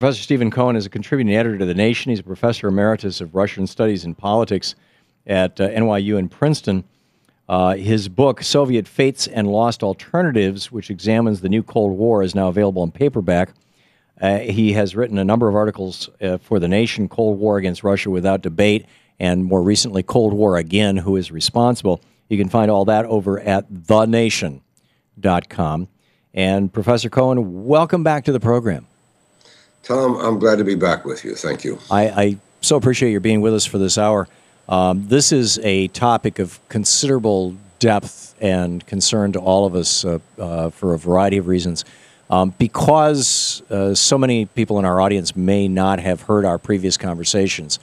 Professor Stephen Cohen is a contributing editor to The Nation. He's a professor emeritus of Russian Studies and Politics at NYU in Princeton. His book, Soviet Fates and Lost Alternatives, which examines the new Cold War, is now available in paperback. He has written a number of articles for The Nation, Cold War Against Russia Without Debate, and more recently, Cold War Again, Who is Responsible? You can find all that over at thenation.com. And Professor Cohen, welcome back to the program. Tom, I'm glad to be back with you. Thank you. I so appreciate your being with us for this hour. This is a topic of considerable depth and concern to all of us for a variety of reasons. Because so many people in our audience may not have heard our previous conversations,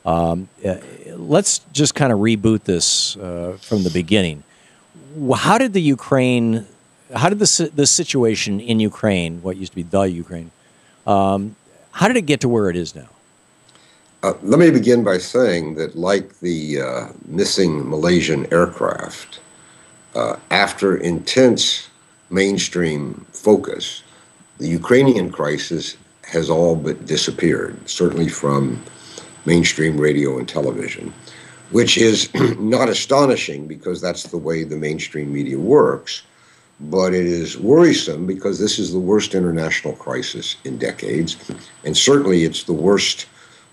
let's just kind of reboot this from the beginning. How did the situation in Ukraine, what used to be the Ukraine, how did it get to where it is now? Let me begin by saying that, like the missing Malaysian aircraft, after intense mainstream focus, the Ukrainian crisis has all but disappeared, certainly from mainstream radio and television, which is not astonishing because that's the way the mainstream media works. But it is worrisome because this is the worst international crisis in decades, and certainly it's the worst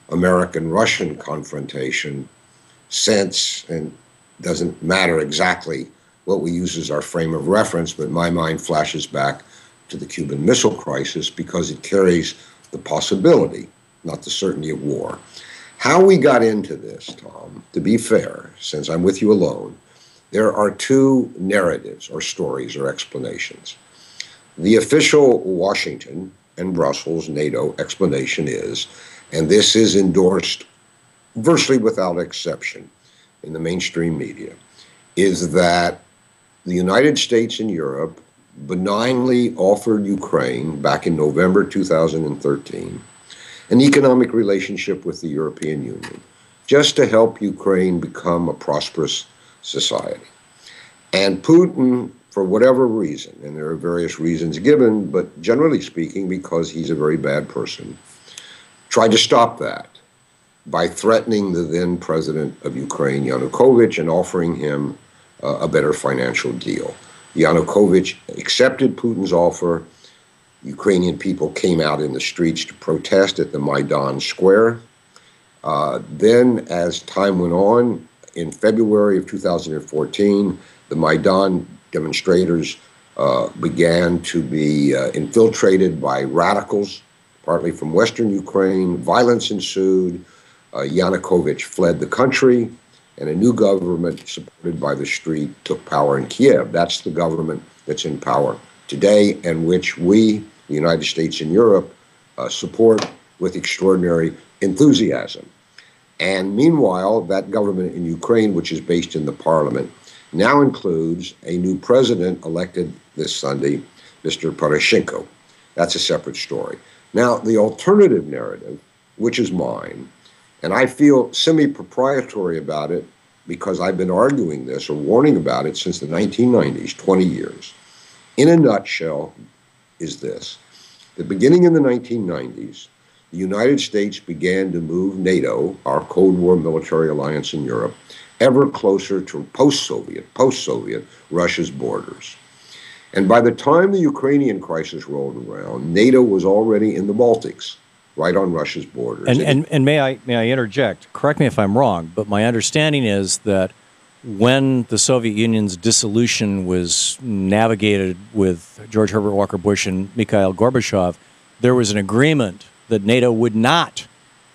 American-Russian confrontation since, and doesn't matter exactly what we use as our frame of reference, but my mind flashes back to the Cuban Missile Crisis because it carries the possibility, not the certainty of war. How we got into this, Tom, to be fair, since I'm with you alone, there are two narratives or stories or explanations. The official Washington and Brussels NATO explanation is, and this is endorsed virtually without exception in the mainstream media, is that the United States and Europe benignly offered Ukraine back in November 2013 an economic relationship with the European Union just to help Ukraine become a prosperous society. And Putin, for whatever reason, and there are various reasons given, but generally speaking, because he's a very bad person, tried to stop that by threatening the then president of Ukraine, Yanukovych, and offering him a better financial deal. Yanukovych accepted Putin's offer. Ukrainian people came out in the streets to protest at the Maidan Square. Then, as time went on, in February of 2014, the Maidan demonstrators began to be infiltrated by radicals, partly from Western Ukraine. Violence ensued. Yanukovych fled the country, and a new government supported by the street took power in Kiev. That's the government that's in power today, and which we, the United States and Europe, support with extraordinary enthusiasm. And meanwhile, that government in Ukraine, which is based in the parliament, now includes a new president elected this Sunday, Mr. Poroshenko. That's a separate story. Now, the alternative narrative, which is mine, and I feel semi-proprietary about it because I've been arguing this or warning about it since the 1990s, 20 years. In a nutshell, is this. The beginning in the 1990s, the United States began to move NATO, our Cold War military alliance in Europe, ever closer to post-Soviet Russia's borders. And by the time the Ukrainian crisis rolled around, NATO was already in the Baltics, right on Russia's borders. And may I interject? Correct me if I'm wrong, but my understanding is that when the Soviet Union's dissolution was navigated with George Herbert Walker Bush and Mikhail Gorbachev, there was an agreement that NATO would not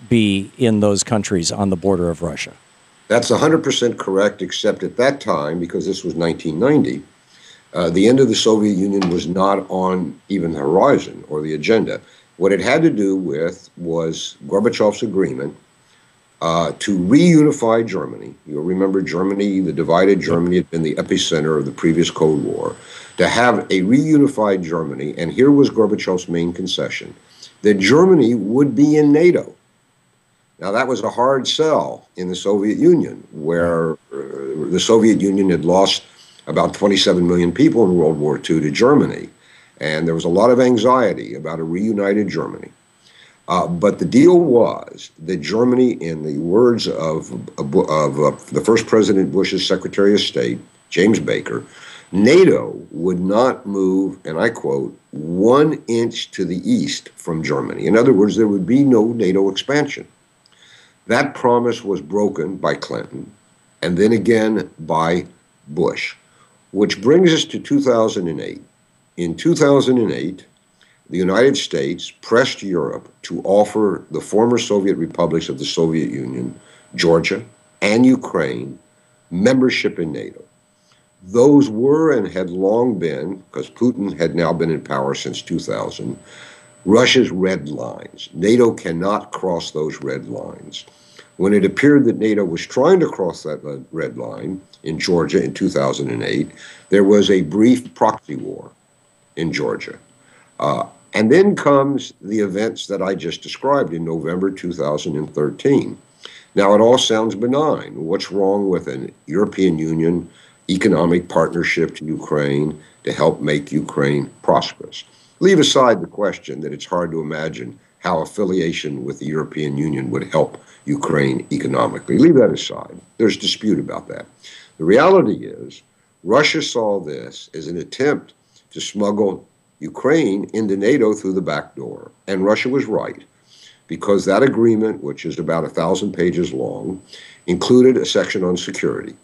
be in those countries on the border of Russia. That's 100% correct, except at that time, because this was 1990, the end of the Soviet Union was not on even the horizon or the agenda. What it had to do with was Gorbachev's agreement to reunify Germany. You'll remember Germany, the divided Germany had been the epicenter of the previous Cold War. To have a reunified Germany, and here was Gorbachev's main concession, that Germany would be in NATO. Now, that was a hard sell in the Soviet Union, where the Soviet Union had lost about 27 million people in World War II to Germany. And there was a lot of anxiety about a reunited Germany. But the deal was that Germany, in the words of the first President Bush's Secretary of State, James Baker, NATO would not move, and I quote, 1 inch to the east from Germany. In other words, there would be no NATO expansion. That promise was broken by Clinton and then again by Bush, which brings us to 2008. In 2008, the United States pressed Europe to offer the former Soviet republics of the Soviet Union, Georgia, and Ukraine membership in NATO. Those were and had long been, because Putin had now been in power since 2000, Russia's red lines. NATO cannot cross those red lines. When it appeared that NATO was trying to cross that red line in Georgia in 2008, there was a brief proxy war in Georgia. And then comes the events that I just described in November 2013. Now, it all sounds benign. What's wrong with an European Union economic partnership to Ukraine to help make Ukraine prosperous? Leave aside the question that it's hard to imagine how affiliation with the European Union would help Ukraine economically. Leave that aside. There's dispute about that. The reality is, Russia saw this as an attempt to smuggle Ukraine into NATO through the back door. And Russia was right, because that agreement, which is about 1,000 pages long, included a section on security.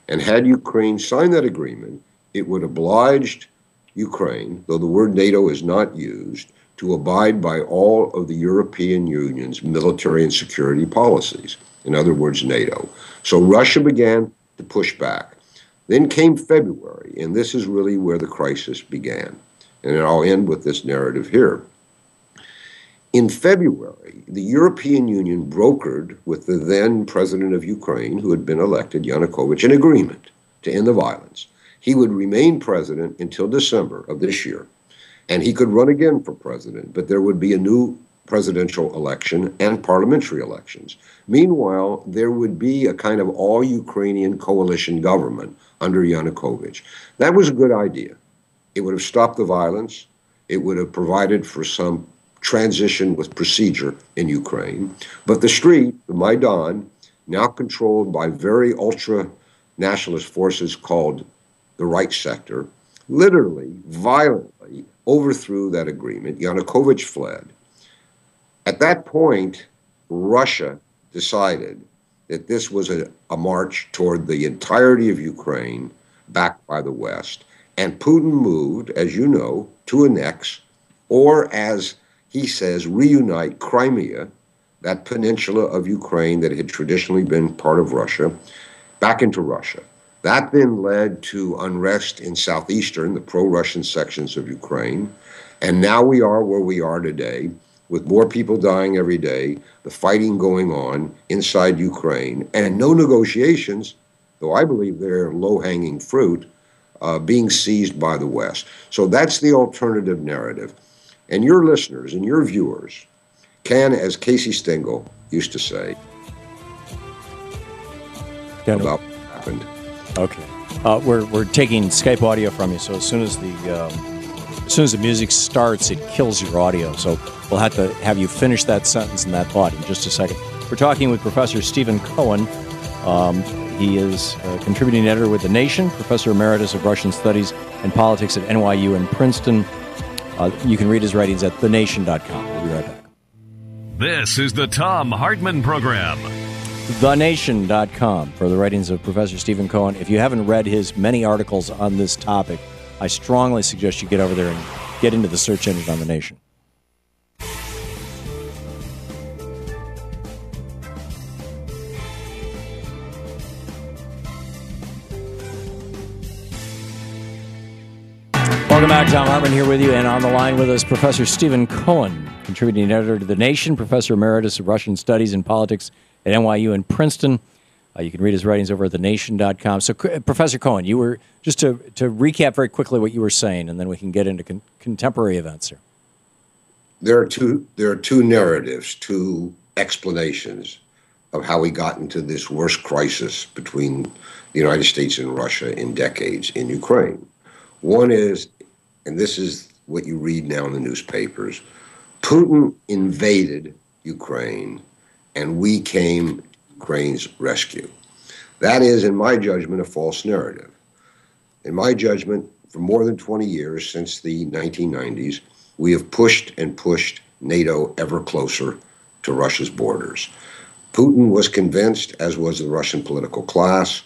And had Ukraine signed that agreement, it would oblige Ukraine, though the word NATO is not used, to abide by all of the European Union's military and security policies. In other words, NATO. So Russia began to push back. Then came February, and this is really where the crisis began. And I'll end with this narrative here. In February, the European Union brokered with the then president of Ukraine, who had been elected, Yanukovych, an agreement to end the violence. He would remain president until December of this year, and he could run again for president, but there would be a new presidential election and parliamentary elections. Meanwhile, there would be a kind of all-Ukrainian coalition government under Yanukovych. That was a good idea. It would have stopped the violence. It would have provided for some transition with procedure in Ukraine. But the street, the Maidan, now controlled by very ultra-nationalist forces called the Right Sector, literally, violently overthrew that agreement. Yanukovych fled. At that point, Russia decided that this was a march toward the entirety of Ukraine, backed by the West. And Putin moved, as you know, to annex, or as he says, reunite Crimea, that peninsula of Ukraine that had traditionally been part of Russia, back into Russia. That then led to unrest in southeastern, the pro-Russian sections of Ukraine. And now we are where we are today, with more people dying every day, the fighting going on inside Ukraine, and no negotiations, though I believe they're low-hanging fruit, being seized by the West. So that's the alternative narrative. And your listeners and your viewers can, as Casey Stengel used to say, about what happened. Okay. We're taking Skype audio from you, so as soon as the music starts, it kills your audio. So we'll have to have you finish that sentence and that thought in just a second. We're talking with Professor Stephen Cohen. He is a contributing editor with The Nation, Professor Emeritus of Russian Studies and Politics at NYU and Princeton. You can read his writings at thenation.com. We'll be right back. This is the Thom Hartmann Program. thenation.com for the writings of Professor Stephen Cohen. If you haven't read his many articles on this topic, I strongly suggest you get over there and get into the search engine on The Nation. Welcome back. Thom Hartmann here with you, and on the line with us, Professor Stephen Cohen, contributing editor to The Nation, Professor Emeritus of Russian Studies and Politics at NYU and Princeton. You can read his writings over at thenation.com. So, Professor Cohen, you were, just to recap very quickly what you were saying, and then we can get into contemporary events here. There are two narratives, two explanations of how we got into this worst crisis between the United States and Russia in decades in Ukraine. One is, and this is what you read now in the newspapers, Putin invaded Ukraine, and we came to Ukraine's rescue. That is, in my judgment, a false narrative. In my judgment, for more than 20 years, since the 1990s, we have pushed and pushed NATO ever closer to Russia's borders. Putin was convinced, as was the Russian political class,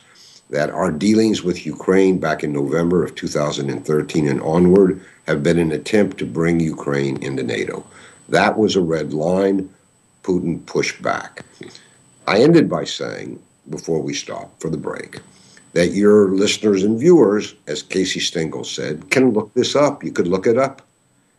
that our dealings with Ukraine back in November of 2013 and onward have been an attempt to bring Ukraine into NATO. That was a red line. Putin pushed back. I ended by saying, before we stop for the break, that your listeners and viewers, as Casey Stengel said, can look this up. You could look it up.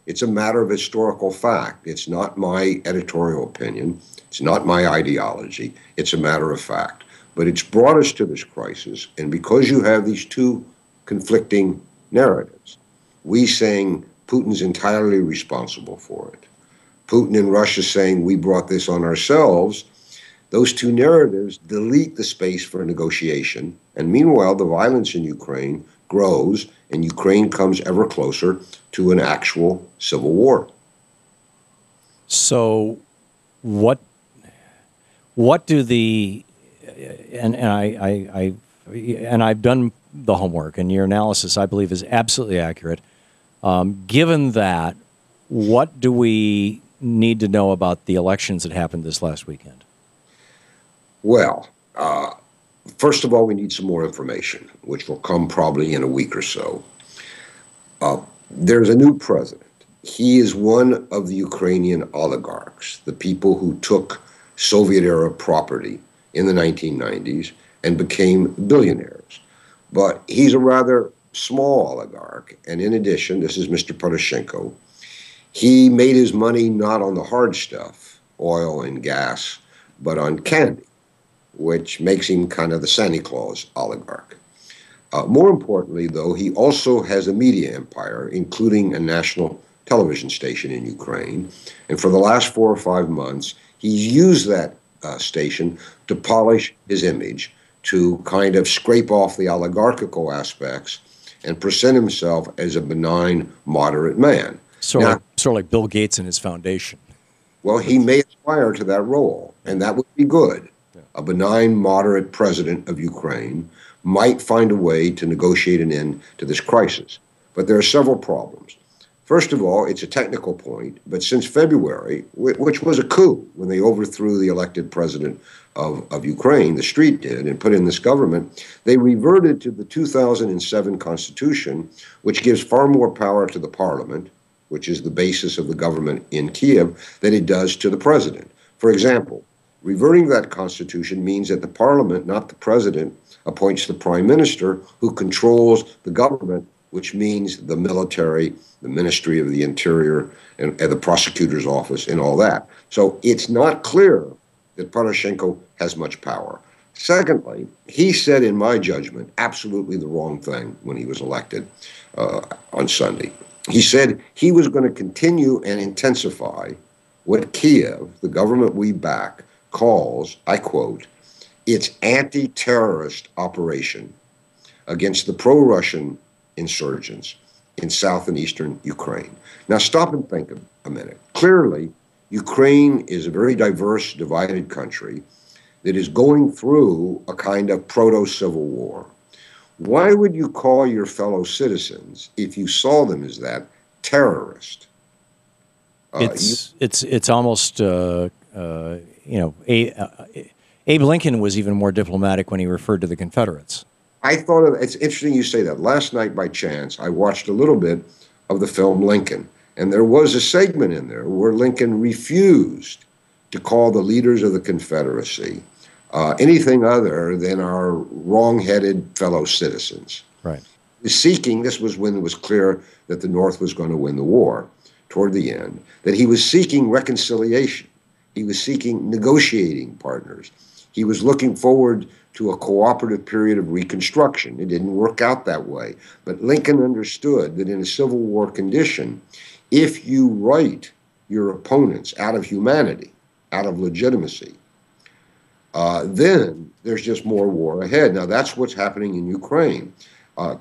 It's a matter of historical fact. It's not my editorial opinion. It's not my ideology. It's a matter of fact. But it's brought us to this crisis, and because you have these two conflicting narratives, we saying Putin's entirely responsible for it, Putin and Russia saying we brought this on ourselves, those two narratives delete the space for negotiation. And meanwhile, the violence in Ukraine grows, and Ukraine comes ever closer to an actual civil war. So what do the and I've done the homework, and your analysis, I believe, is absolutely accurate. Given that, what do we need to know about the elections that happened this last weekend? Well, first of all, we need some more information, which will come probably in a week or so. There's a new president. He is one of the Ukrainian oligarchs, the people who took Soviet-era property in the 1990s and became billionaires. But he's a rather small oligarch. And in addition, this is Mr. Poroshenko. He made his money not on the hard stuff, oil and gas, but on candy, which makes him kind of the Santa Claus oligarch. More importantly, though, he also has a media empire, including a national television station in Ukraine. And for the last 4 or 5 months, he's used that station to polish his image, to kind of scrape off the oligarchical aspects and present himself as a benign, moderate man. Sort of like Bill Gates and his foundation. Well, he may aspire to that role, and that would be good. Yeah. A benign, moderate president of Ukraine might find a way to negotiate an end to this crisis. But there are several problems. First of all, it's a technical point, but since February, which was a coup when they overthrew the elected president of Ukraine, the street did, and put in this government, they reverted to the 2007 constitution, which gives far more power to the parliament, which is the basis of the government in Kiev, than it does to the president. For example, reverting that constitution means that the parliament, not the president, appoints the prime minister who controls the government, which means the military, the Ministry of the Interior, and the prosecutor's office, and all that. So it's not clear that Poroshenko has much power. Secondly, he said, in my judgment, absolutely the wrong thing when he was elected on Sunday. He said he was going to continue and intensify what Kiev, the government we back, calls, I quote, its anti-terrorist operation against the pro-Russian insurgents in south and eastern Ukraine. Now stop and think a minute. Clearly, Ukraine is a very diverse, divided country that is going through a kind of proto-civil war. Why would you call your fellow citizens, if you saw them as that, terrorist? It's almost Abe Lincoln was even more diplomatic when he referred to the Confederates. I thought it's interesting you say that. Last night, by chance, I watched a little bit of the film Lincoln, and there was a segment in there where Lincoln refused to call the leaders of the Confederacy anything other than our wrong-headed fellow citizens. Right. This was when it was clear that the North was going to win the war toward the end, that he was seeking reconciliation. He was seeking negotiating partners. He was looking forward to a cooperative period of reconstruction. It didn't work out that way. But Lincoln understood that in a Civil War condition, if you write your opponents out of humanity, out of legitimacy, then there's just more war ahead. Now, that's what's happening in Ukraine.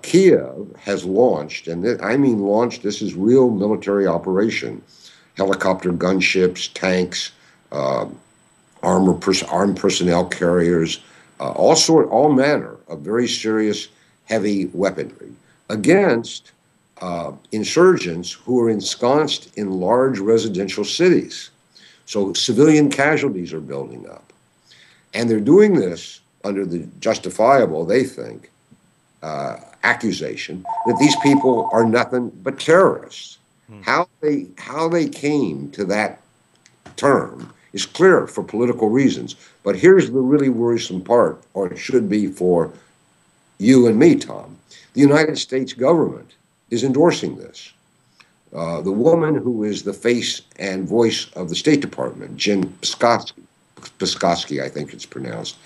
Kiev has launched, and I mean launched, this is real military operation, helicopter gunships, tanks, uh, armed personnel carriers, all manner of very serious heavy weaponry against insurgents who are ensconced in large residential cities. So civilian casualties are building up. And they're doing this under the justifiable, they think, accusation that these people are nothing but terrorists. How they came to that term is clear for political reasons. But here's the really worrisome part, or it should be for you and me, Tom. The United States government is endorsing this. The woman who is the face and voice of the State Department, Jen Psaki, I think it's pronounced,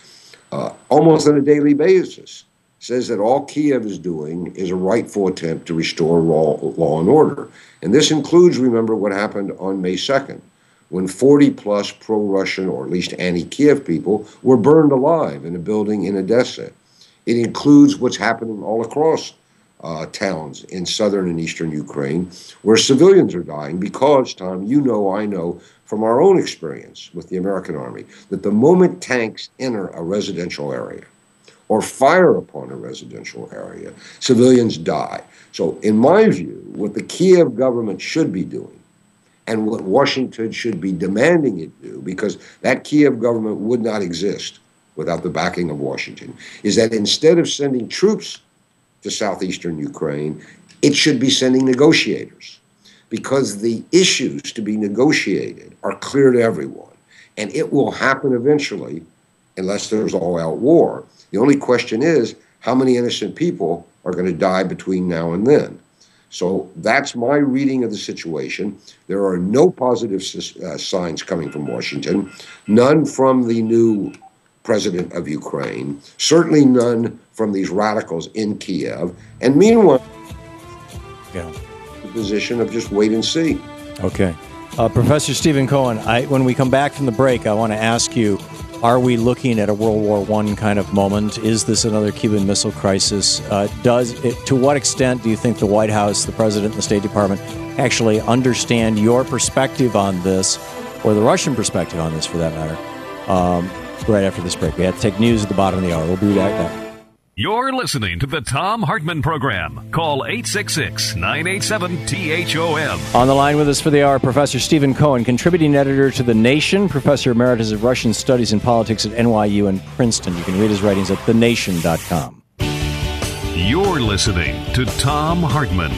almost on a daily basis, says that all Kiev is doing is a rightful attempt to restore law and order. And this includes, remember, what happened on May 2nd, when 40-plus pro-Russian, or at least anti-Kiev people, were burned alive in a building in Odessa. It includes what's happening all across towns in southern and eastern Ukraine, where civilians are dying because, Tom, you know, I know from our own experience with the American Army, that the moment tanks enter a residential area or fire upon a residential area, civilians die. So in my view, what the Kiev government should be doing, and what Washington should be demanding it do, because that Kiev government would not exist without the backing of Washington, is that instead of sending troops to southeastern Ukraine, it should be sending negotiators, because the issues to be negotiated are clear to everyone, and it will happen eventually unless there's all-out war. The only question is, how many innocent people are going to die between now and then? So that's my reading of the situation. There are no positive signs coming from Washington, none from the new president of Ukraine, certainly none from these radicals in Kiev, and meanwhile, the position of just wait and see. Okay. Professor Stephen Cohen, when we come back from the break, I want to ask you, are we looking at a World War I kind of moment? Is this another Cuban Missile Crisis? To what extent do you think the White House, the President, and the State Department actually understand your perspective on this, or the Russian perspective on this, for that matter, right after this break? We have to take news at the bottom of the hour. We'll be right back. You're listening to the Thom Hartmann Program. Call 866-987-THOM. On the line with us for the hour, Professor Stephen Cohen, contributing editor to The Nation, Professor Emeritus of Russian Studies and Politics at NYU and Princeton. You can read his writings at thenation.com. You're listening to Thom Hartmann.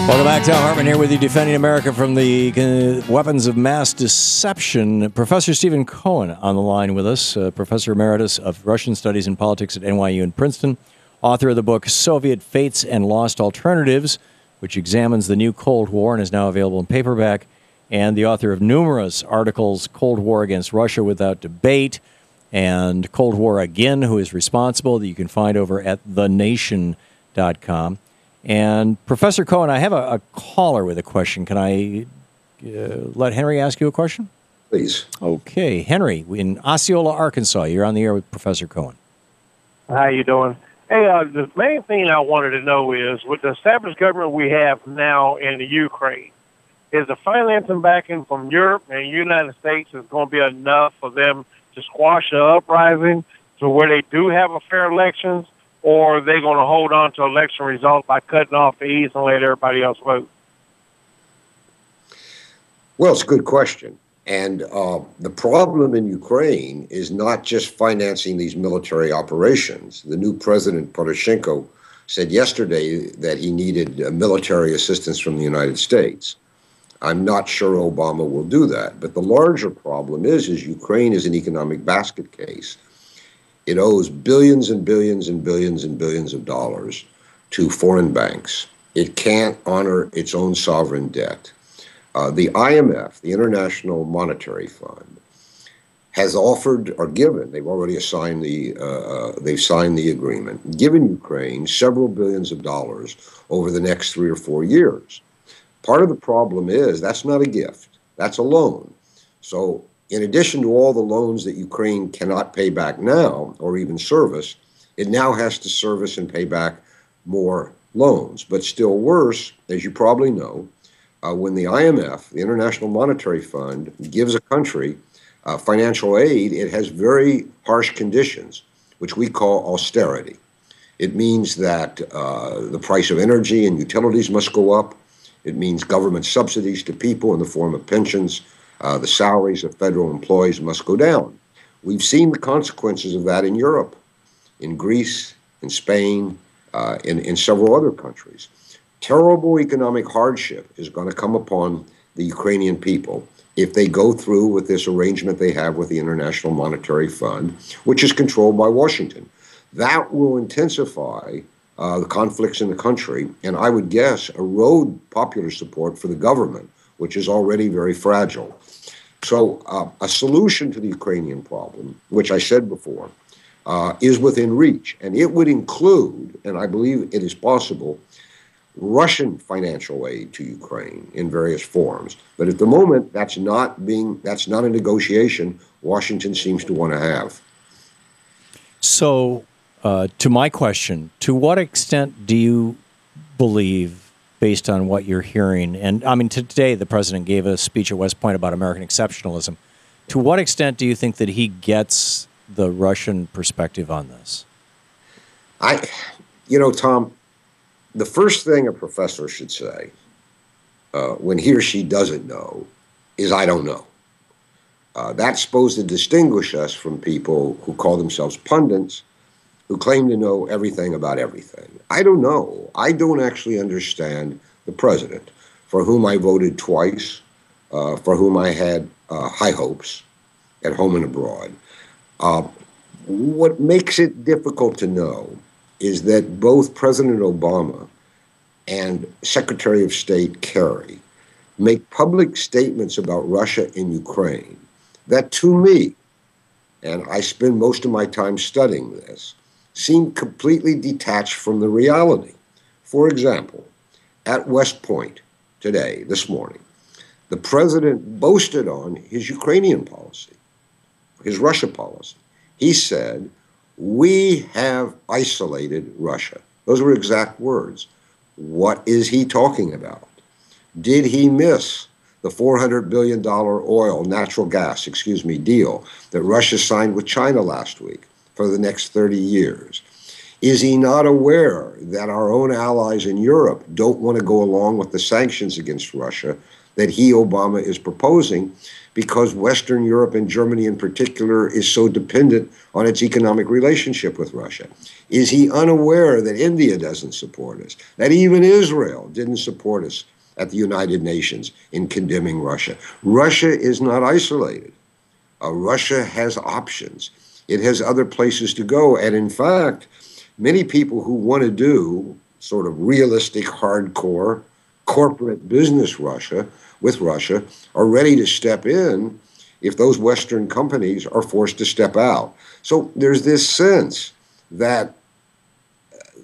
Welcome back. Thom Hartmann here with you, defending America from the weapons of mass deception. Professor Stephen Cohen on the line with us, Professor Emeritus of Russian Studies and Politics at NYU and Princeton, author of the book Soviet Fates and Lost Alternatives, which examines the new Cold War and is now available in paperback, and the author of numerous articles, Cold War Against Russia Without Debate, and Cold War Again, Who is Responsible, that you can find over at thenation.com. And Professor Cohen, I have a caller with a question. Can I let Henry ask you a question? Please. Okay. Henry, in Osceola, Arkansas, you're on the air with Professor Cohen. How you doing? Hey, the main thing I wanted to know is, with the established government we have now in the Ukraine, is the financing backing from Europe and the United States is going to be enough for them to squash the uprising to where they do have a fair elections? Or are they going to hold on to election results by cutting off the east and let everybody else vote? Well, it's a good question. And the problem in Ukraine is not just financing these military operations. The new president, Poroshenko, said yesterday that he needed military assistance from the United States. I'm not sure Obama will do that. But the larger problem is Ukraine is an economic basket case. It owes billions and billions and billions and billions of dollars to foreign banks. It can't honor its own sovereign debt. The IMF, the International Monetary Fund, has offered or given, they've already signed they've signed the agreement, given Ukraine several billions of dollars over the next 3 or 4 years. Part of the problem is that's not a gift, that's a loan. So in addition to all the loans that Ukraine cannot pay back now or even service, it now has to service and pay back more loans. But still worse, as you probably know, when the IMF, the International Monetary Fund, gives a country financial aid, it has very harsh conditions, which we call austerity. It means that the price of energy and utilities must go up. It means government subsidies to people in the form of pensions. The salaries of federal employees must go down. We've seen the consequences of that in Europe, in Greece, in Spain, in several other countries. Terrible economic hardship is going to come upon the Ukrainian people if they go through with this arrangement they have with the International Monetary Fund, which is controlled by Washington. That will intensify the conflicts in the country, and I would guess erode popular support for the government, which is already very fragile. So a solution to the Ukrainian problem, which I said before, is within reach, and it would include, and I believe it is possible, Russian financial aid to Ukraine in various forms. But at the moment, that's not a negotiation Washington seems to want to have. So, to my question, to what extent do you believe, based on what you're hearing, and I mean, today the president gave a speech at West Point about American exceptionalism. To what extent do you think that he gets the Russian perspective on this? Tom, the first thing a professor should say when he or she doesn't know is, I don't know. That's supposed to distinguish us from people who call themselves pundits, who claim to know everything about everything. I don't know. I don't actually understand the president, for whom I voted twice, for whom I had high hopes at home and abroad. What makes it difficult to know is that both President Obama and Secretary of State Kerry make public statements about Russia and Ukraine that, to me, and I spend most of my time studying this, seem completely detached from the reality. For example, at West Point today, this morning, the president boasted on his Ukrainian policy, his Russia policy. He said, "We have isolated Russia." Those were exact words. What is he talking about? Did he miss the $400 billion natural gas deal that Russia signed with China last week for the next 30 years? Is he not aware that our own allies in Europe don't want to go along with the sanctions against Russia that he, Obama, is proposing, because Western Europe, and Germany in particular, is so dependent on its economic relationship with Russia? Is he unaware that India doesn't support us, that even Israel didn't support us at the United Nations in condemning Russia? Russia is not isolated. Russia has options. It has other places to go. And in fact, many people who want to do sort of realistic, hardcore, corporate business with Russia are ready to step in if those Western companies are forced to step out. So there's this sense that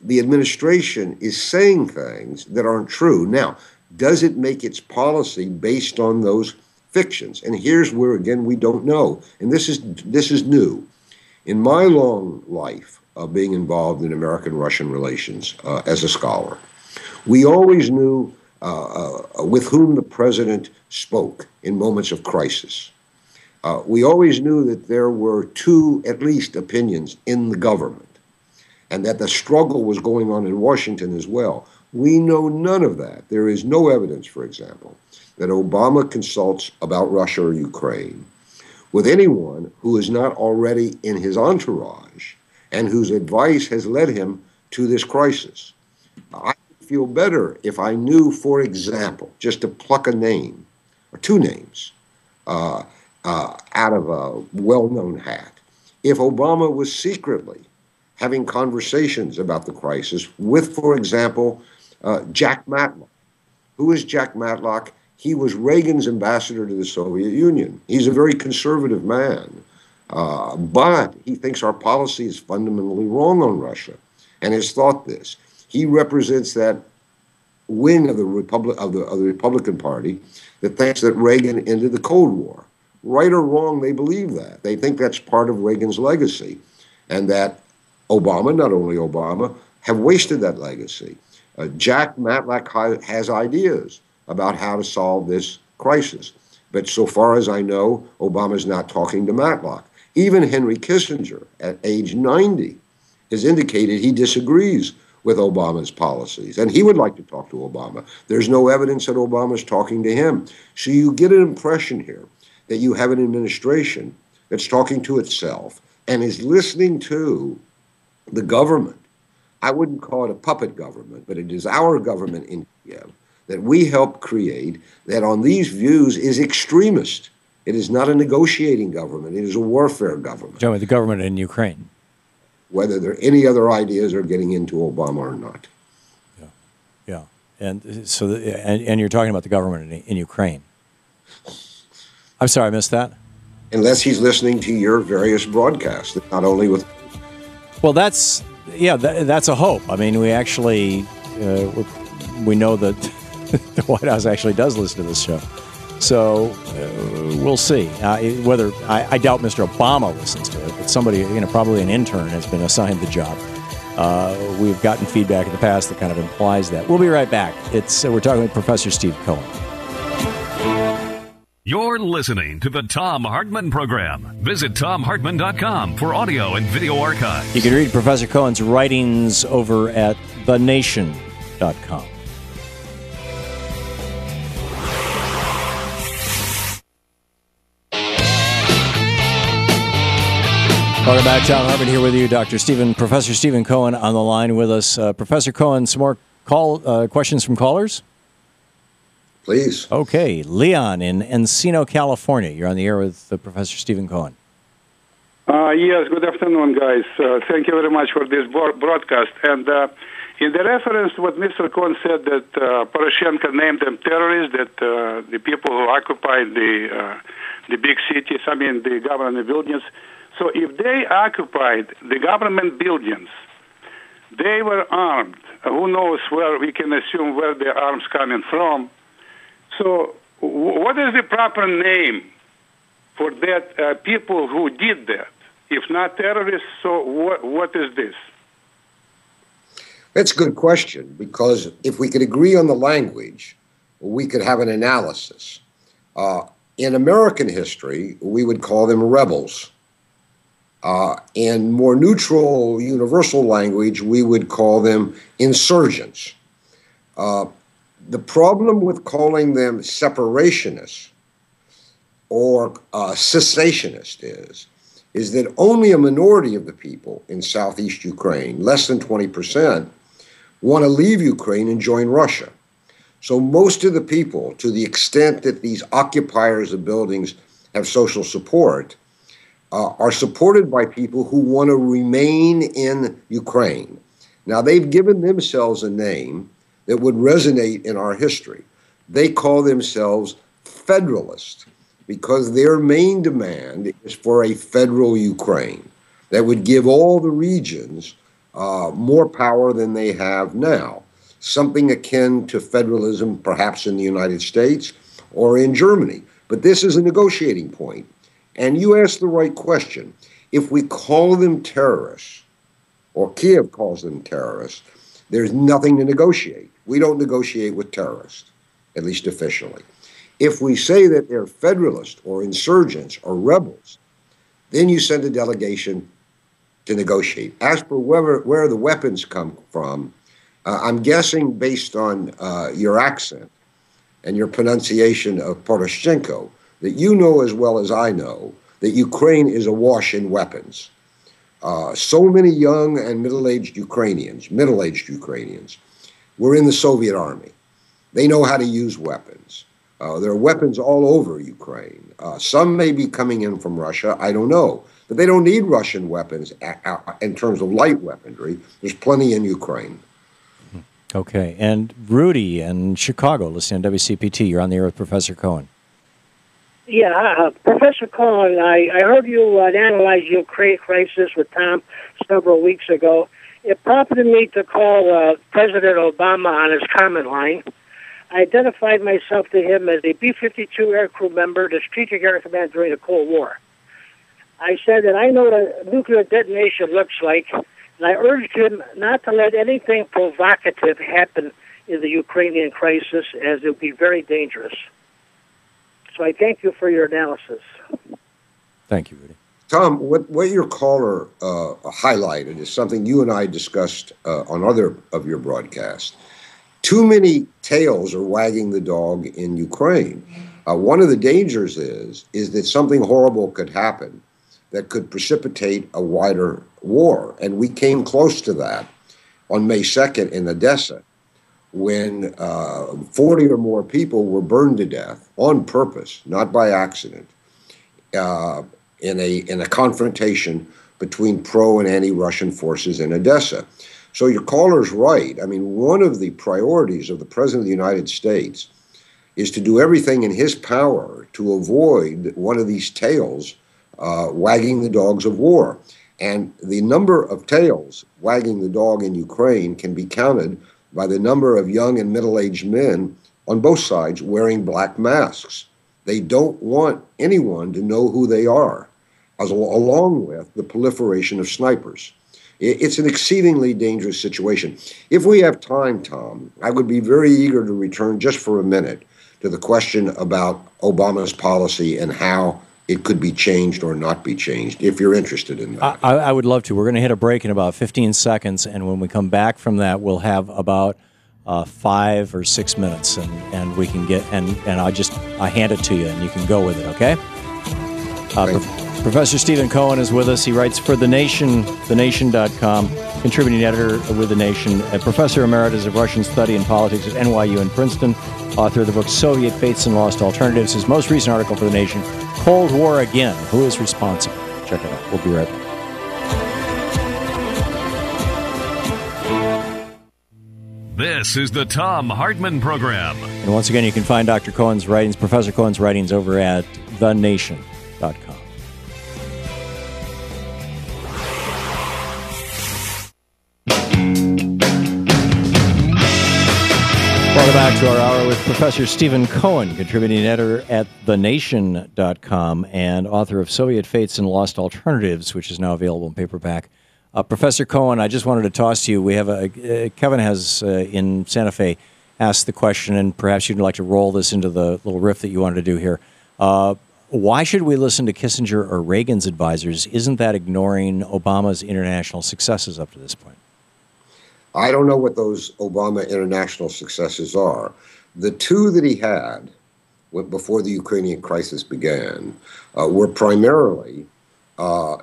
the administration is saying things that aren't true. Now, does it make its policy based on those fictions? And here's where, again, we don't know. And this is new. In my long life of being involved in American-Russian relations as a scholar, we always knew with whom the president spoke in moments of crisis. We always knew that there were two, at least, opinions in the government, and that the struggle was going on in Washington as well. We know none of that. There is no evidence, for example, that Obama consults about Russia or Ukraine with anyone who is not already in his entourage and whose advice has led him to this crisis. I would feel better if I knew, for example, just to pluck a name or two names out of a well-known hat, if Obama was secretly having conversations about the crisis with, for example, Jack Matlock. Who is Jack Matlock? He was Reagan's ambassador to the Soviet Union. He's a very conservative man, but he thinks our policy is fundamentally wrong on Russia, and has thought this. He represents that wing of the Republican Party that thinks that Reagan ended the Cold War. Right or wrong, they believe that. They think that's part of Reagan's legacy, and that Obama, not only Obama, have wasted that legacy. Jack Matlock has ideas about how to solve this crisis. But so far as I know, Obama's not talking to Matlock. Even Henry Kissinger, at age 90, has indicated he disagrees with Obama's policies, and he would like to talk to Obama. There's no evidence that Obama's talking to him. So you get an impression here that you have an administration that's talking to itself and is listening to the government. I wouldn't call it a puppet government, but it is our government in Kiev that we help create that on these views is extremist. It is not a negotiating government. It is a warfare government. Joe, the government in Ukraine. Whether there any other ideas are getting into Obama or not. Yeah. And so, and you're talking about the government in Ukraine. I'm sorry, I missed that. Unless he's listening to your various broadcasts, not only with. Well, that's a hope. I mean, we actually we know that the White House actually does listen to this show, so we'll see. Whether I doubt Mr. Obama listens to it, but somebody, probably an intern has been assigned the job. We've gotten feedback in the past that kind of implies that. We'll be right back. We're talking with Professor Steve Cohen. You're listening to the Thom Hartmann Program. Visit ThomHartmann.com for audio and video archives. You can read Professor Cohen's writings over at thenation.com. Welcome back. Thom Hartmann here with you. Professor Stephen Cohen on the line with us. Professor Cohen, some more questions from callers? Please. Okay. Leon in Encino, California. You're on the air with Professor Stephen Cohen. Yes, good afternoon, guys. Thank you very much for this broadcast. And in the reference to what Mr. Cohen said, that Poroshenko named them terrorists, that the people who occupied the big cities, the government buildings. So if they occupied the government buildings, they were armed. Who knows where we can assume where the arms coming from. So what is the proper name for that people who did that? If not terrorists, so what is this? That's a good question, because if we could agree on the language, we could have an analysis. In American history, we would call them rebels. In more neutral, universal language, we would call them insurgents. The problem with calling them separationists or cessationists is that only a minority of the people in southeast Ukraine, less than 20%, want to leave Ukraine and join Russia. So most of the people, to the extent that these occupiers of buildings have social support, are supported by people who want to remain in Ukraine. Now, they've given themselves a name that would resonate in our history. They call themselves Federalists because their main demand is for a federal Ukraine that would give all the regions more power than they have now, something akin to federalism perhaps in the United States or in Germany. But this is a negotiating point. And you asked the right question. If we call them terrorists, or Kiev calls them terrorists, there's nothing to negotiate. We don't negotiate with terrorists, at least officially. If we say that they're federalists or insurgents or rebels, then you send a delegation to negotiate. As for where the weapons come from, I'm guessing based on your accent and your pronunciation of Poroshenko, that you know as well as I know that Ukraine is awash in weapons. So many young and middle-aged Ukrainians were in the Soviet army. They know how to use weapons. There are weapons all over Ukraine. Some may be coming in from Russia, I don't know. But they don't need Russian weapons in terms of light weaponry. There's plenty in Ukraine. Okay. And Rudy in Chicago, listening on WCPT. You're on the air with Professor Cohen. Yeah, Professor Cohen, I heard you analyze the Ukraine crisis with Tom several weeks ago. It prompted me to call President Obama on his comment line. I identified myself to him as a B-52 aircrew member, the Strategic Air Command during the Cold War. I said that I know what a nuclear detonation looks like, And I urged him not to let anything provocative happen in the Ukrainian crisis, as it would be very dangerous. So I thank you for your analysis. Thank you, Rudy. Tom, what your caller highlighted is something you and I discussed on other of your broadcasts. Too many tails are wagging the dog in Ukraine. One of the dangers is that something horrible could happen that could precipitate a wider war. And we came close to that on May 2nd in Odessa, when 40 or more people were burned to death on purpose, not by accident, in a confrontation between pro and anti-Russian forces in Odessa. So your caller's right. I mean, one of the priorities of the President of the United States is to do everything in his power to avoid one of these tails wagging the dogs of war. And the number of tails wagging the dog in Ukraine can be counted by the number of young and middle-aged men on both sides wearing black masks. They don't want anyone to know who they are, along with the proliferation of snipers. It's an exceedingly dangerous situation. If we have time, Tom, I would be very eager to return just for a minute to the question about Obama's policy and how it could be changed or not be changed, if you're interested in that. I would love to. We're going to hit a break in about 15 seconds, and when we come back from that, we'll have about 5 or 6 minutes, and we can get, and I hand it to you, and you can go with it, okay? Professor Stephen Cohen is with us. He writes for The Nation, thenation.com, contributing editor with The Nation, a professor emeritus of Russian study and politics at NYU in Princeton, author of the book Soviet Fates and Lost Alternatives. His most recent article for The Nation, Cold War Again, Who is Responsible? Check it out. We'll be right back. This is the Thom Hartmann Program. And once again, you can find Dr. Cohen's writings, Professor Cohen's writings, over at thenation.com. Welcome back to our hour with Professor Stephen Cohen, contributing editor at thenation.com and author of Soviet Fates and Lost Alternatives, which is now available in paperback. Professor Cohen, I just wanted to toss to you. We have Kevin has in Santa Fe asked the question, and perhaps you'd like to roll this into the little riff that you wanted to do here. Why should we listen to Kissinger or Reagan's advisors? Isn't that ignoring Obama's international successes up to this point? I don't know what those Obama international successes are. The two that he had before the Ukrainian crisis began were primarily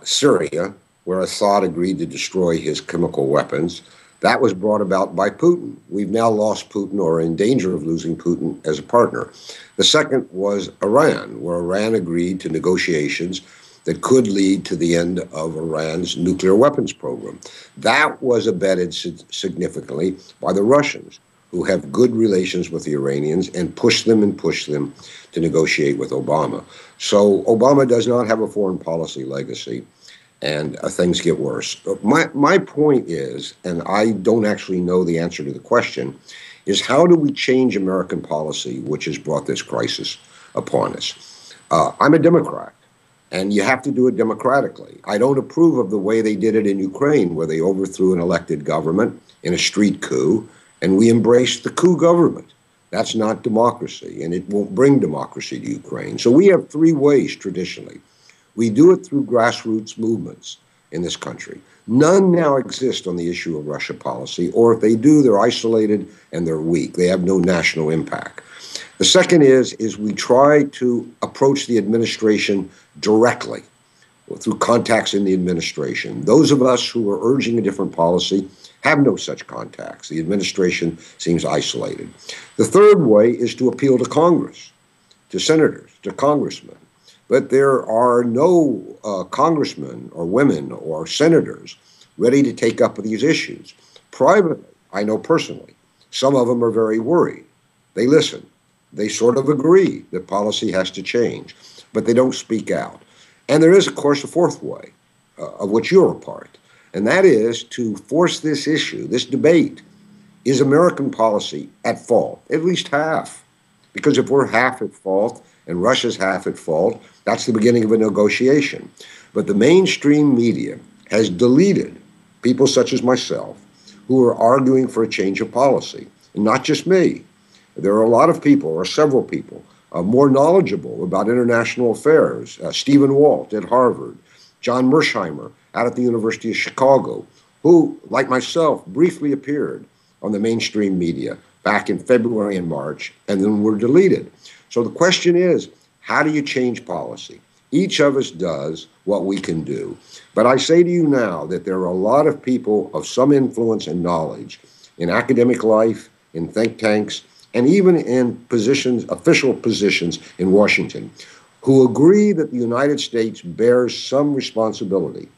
Syria, where Assad agreed to destroy his chemical weapons. That was brought about by Putin. We've now lost Putin, or are in danger of losing Putin as a partner. The second was Iran, where Iran agreed to negotiations that could lead to the end of Iran's nuclear weapons program. That was abetted significantly by the Russians, who have good relations with the Iranians and push them to negotiate with Obama. So Obama does not have a foreign policy legacy, and things get worse. My point is, and I don't actually know the answer to the question, is how do we change American policy, which has brought this crisis upon us? I'm a Democrat. And you have to do it democratically. I don't approve of the way they did it in Ukraine, where they overthrew an elected government in a street coup, and we embraced the coup government. That's not democracy, and it won't bring democracy to Ukraine. So we have three ways traditionally. We do it through grassroots movements in this country. None now exist on the issue of Russia policy, or if they do, they're isolated and they're weak. They have no national impact. The second is we try to approach the administration directly through contacts in the administration. Those of us who are urging a different policy have no such contacts. The administration seems isolated. The third way is to appeal to Congress, to senators, to congressmen. But there are no congressmen or women or senators ready to take up these issues. Privately, I know personally, some of them are very worried. They listen. They sort of agree that policy has to change, but they don't speak out. And there is, of course, a fourth way, of which you're a part, and that is to force this issue, this debate. Is American policy at fault? At least half. Because if we're half at fault and Russia's half at fault, that's the beginning of a negotiation. But the mainstream media has deleted people such as myself, who are arguing for a change of policy. And not just me. There are a lot of people, or several people, more knowledgeable about international affairs. Stephen Walt at Harvard, John Mersheimer out at the University of Chicago, who, like myself, briefly appeared on the mainstream media back in February and March, and then were deleted. So the question is, how do you change policy? Each of us does what we can do. But I say to you now that there are a lot of people of some influence and knowledge in academic life, in think tanks, and even in positions, official positions in Washington, who agree that the United States bears some responsibility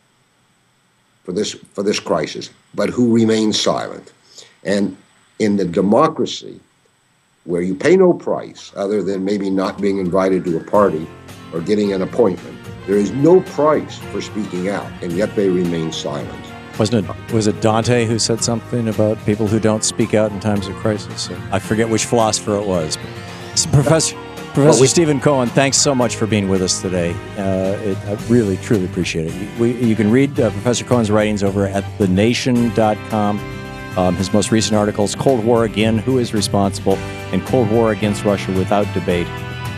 for this crisis, but who remain silent. And in the democracy, where you pay no price other than maybe not being invited to a party or getting an appointment, there is no price for speaking out, and yet they remain silent. Was it Dante who said something about people who don't speak out in times of crisis? I forget which philosopher it was. But Professor Stephen Cohen, thanks so much for being with us today. I really, truly appreciate it. You can read Professor Cohen's writings over at thenation.com. His most recent articles, Cold War Again, Who is Responsible? And Cold War Against Russia Without Debate.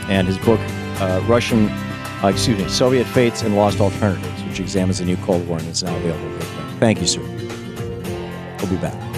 And his book, Soviet Fates and Lost Alternatives, which examines the new Cold War, and it's now available. Thank you, sir. We'll be back.